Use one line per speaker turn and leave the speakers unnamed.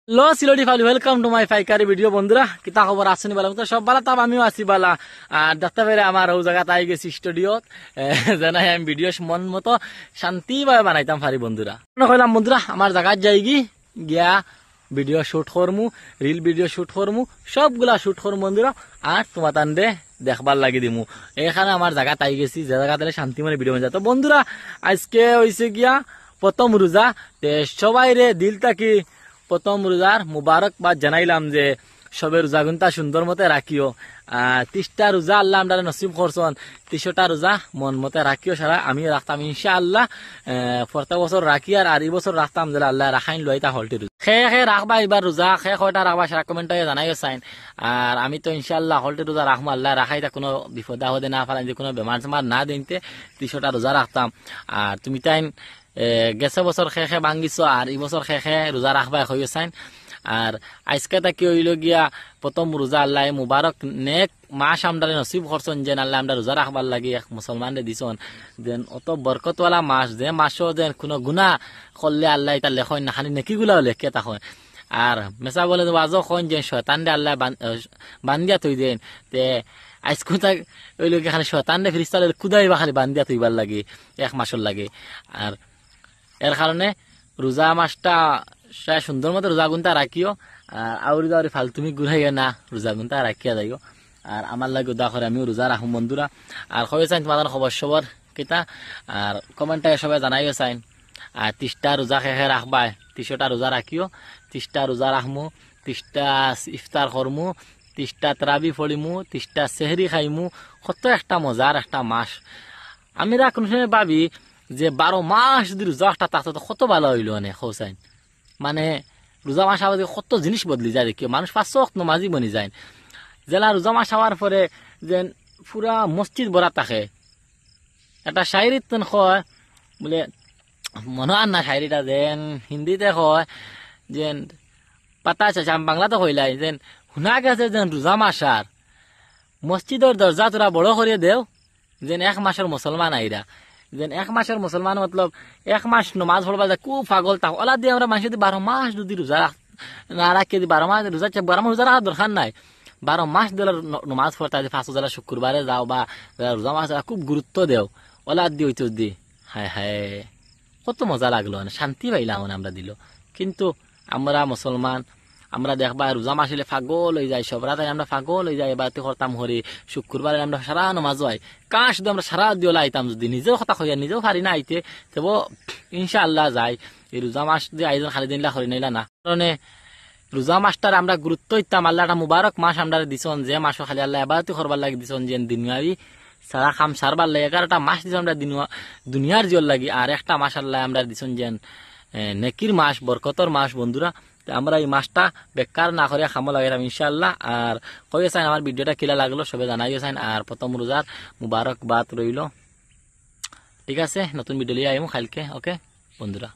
লো সিলোডি ফালি welcome to my ফাইকারি video. বন্ধুরা কিতা খবর আসেনি বলা তো সব বালা তাম আমিও আছি বালা। আর দেখতে পেরে আমার ও জায়গাতে আই গেছি স্টুডিওত, জানাই আমি ভিডিও মন মতো শান্তিভাবে বানাইতাম পারি। বন্ধুরা কইলাম বন্ধুরা আমার জায়গায় যাই গিয়া ভিডিও শুট করমু, রিল ভিডিও শুট করমু, সবগুলা শুট করমু বন্ধুরা। আর তোমার তান্ডে দেখবার লাগি দিমু। এখানে আমার জায়গাতে আই গেছি, যে জায়গাতে শান্তি মানে ভিডিও বানাই। তো বন্ধুরা আজকে হয়েছে গিয়া প্রথম রোজা। সবাই রে দিল থাকি প্রথম রোজার মুবারকবাদ জানাইলাম যে সবে রোজা গুনতা সুন্দর মতে রাখিও। 30টা রোজা আল্লাহ আমরা নসিব করছন, 30টা রোজা মন মতে রাখিও। সারা আমি রাখতাম ইনশাআল্লাহ, প্রত্যেক বছর রাখি। আর এই বছর রাখতাম যে আল্লাহ রাখাইন লইতা হলটি রোজা খে রাখবা। এবার রোজা খে কয়টা রাখবা সারা কমেন্ট জানাই চাইন। আর আমি তো ইনশাআল্লাহ হলটি রোজা রাখবো। আল্লাহ রাখাইতা কোনো বিপদ আপদে না ফেলাই, যে কোনো বেমার সেমার না দিনতে 30টা রোজা রাখতাম। আর তুমি তাই গেছে বছর খে ভাঙ্গিছ, আর এই বছর খে রোজা রাখবা হয়ে চাইন। আর আজকে তাকে হইল গিয়া প্রথম রোজা আল্লাহ মুবারক নেক মাস আমরা নসিব করছেন, যেন আল্লাহ আমরা রোজা রাখবার লাগে এক মুসলমানরে দিছন। যেন অত বরকতওয়ালা মাস, যে মাসও যেন কোনো গুণা করলে আল্লাহ এটা লেখন না, খালি নেকিগুলাও লেখে তখন। আর মেসা বলে আজও খন যে শয়তান রে আল্লাহ বান্দিয়া থই দেন। তে আজকে তাক ওই লোক খালি শয়তান রে ফিরিস্তা কুদাই বা খালি বান্দিয়া থইবার লাগে এক মাসের লাগে। আর এর কারণে রোজা মাসটা সুন্দর মতো রোজা গুনতা রাখিও। আউরি দাউরি ফালতুমি ঘুরাইও না, রোজা গুনতা রাখিয়া যাইও। আর আমার লাগে উদা করে আমিও রোজা রাখুন বন্ধুরা। আর কবে চাইন তোমাদের খবর সবর কিতা, আর কমেন্টে সবাই জানাইও চাইন। আর 30টা রোজা খেয়ে রাখবা, 30টা রোজা রাখিও। 30টা রোজা রাখমু, 30টা ইফতার করমু, 30টা তারাবি পড়িমু, 30টা সেহরি খাইমু। কত একটা মজার একটা মাস। আমি কোনো সময় ভাবি যে 12 মাস যদি রোজা একটা থাকতো তো কত ভালো হইল। খোসাইন মানে রোজা মাস আবার কত জিনিস বদলি যায় দেখি, মানুষ 5 ওয়াক্ত নামাজি বনি যায়। জেলা রোজা মাস হওয়ার পরে যেন পুরা মসজিদ ভরা থাকে। একটা শায়রি কয় বলে মনে আর না শায়রিটা, যেন হিন্দিতে কয় যেন পাতা চাচা, বাংলাতে কইলাই যেন শুনা গেছে যেন রোজা মাস আর মসজিদের দরজা তোরা বড় করিয়ে দেও, যেন 1 মাসের মুসলমান আইরা। যেন 1 মাসের মুসলমান মতলব 1 মাস নমাজ পড়বা যায় খুব পাগল থাক। ওলা দিয়ে আমরা মানুষ 12 মাস যদি রোজা না রাখি, 12 মাস রোজা 12 মাস রোজা রাখার দরকার নাই। 12 মাস দিলে নমাজ পড়তে 5 যারা শুক্রবারে যাও বা রোজা মাস খুব গুরুত্ব দেও। ওলা দি হইতো দি হায় হায় কত মজা লাগলো, শান্তি পাইলাম আমরা দিল। কিন্তু আমরা মুসলমান, আমরা দেখবা রোজা মাস হলে পাগল হয়ে যায়, সব রাতে আমরা পাগল হয়ে যাই। এবার করতাম হরি শুক্রবারে আমরা সারা নমাজ হয় কাঁ শুধু আমরা সারা দিয়ে আইতাম। যদি নিজেও কথা হইয়া নিজেও হারি না আইতে তবু ইনশাআল্লাহ যাই। এই রোজা মাস যে আইজন খালি দিনলা হরি নাইলা না, কারণে রোজা মাসটার আমরা গুরুত্ব দিতাম। আল্লাহ একটা মুবারক মাস আমরা দিছন, যে মাসও খালি আল্লাহ এবারতি করবার লাগে দিছন, যে দুনিয়ারি সারা খাম সারবার লাগে। 11টা মাস দিছন আমরা দুনিয়ার জিওর লাগি। আর একটা মাস আল্লাহ আমরা দিছন যেন নেকির মাস, বরকতর মাস। বন্ধুরা আমরা এই মাসটা বেকার না করে খামো লাগাইলাম ইনশাআল্লাহ। আর কয়ে চাইন আমার ভিডিওটা কিলা লাগলো সবে জানাইও চাইন। আর প্রথম রোজার মুবারকবাদ রইল। ঠিক আছে, নতুন ভিডিও লিয়ে আইমু কালকে। ওকে বন্ধুরা।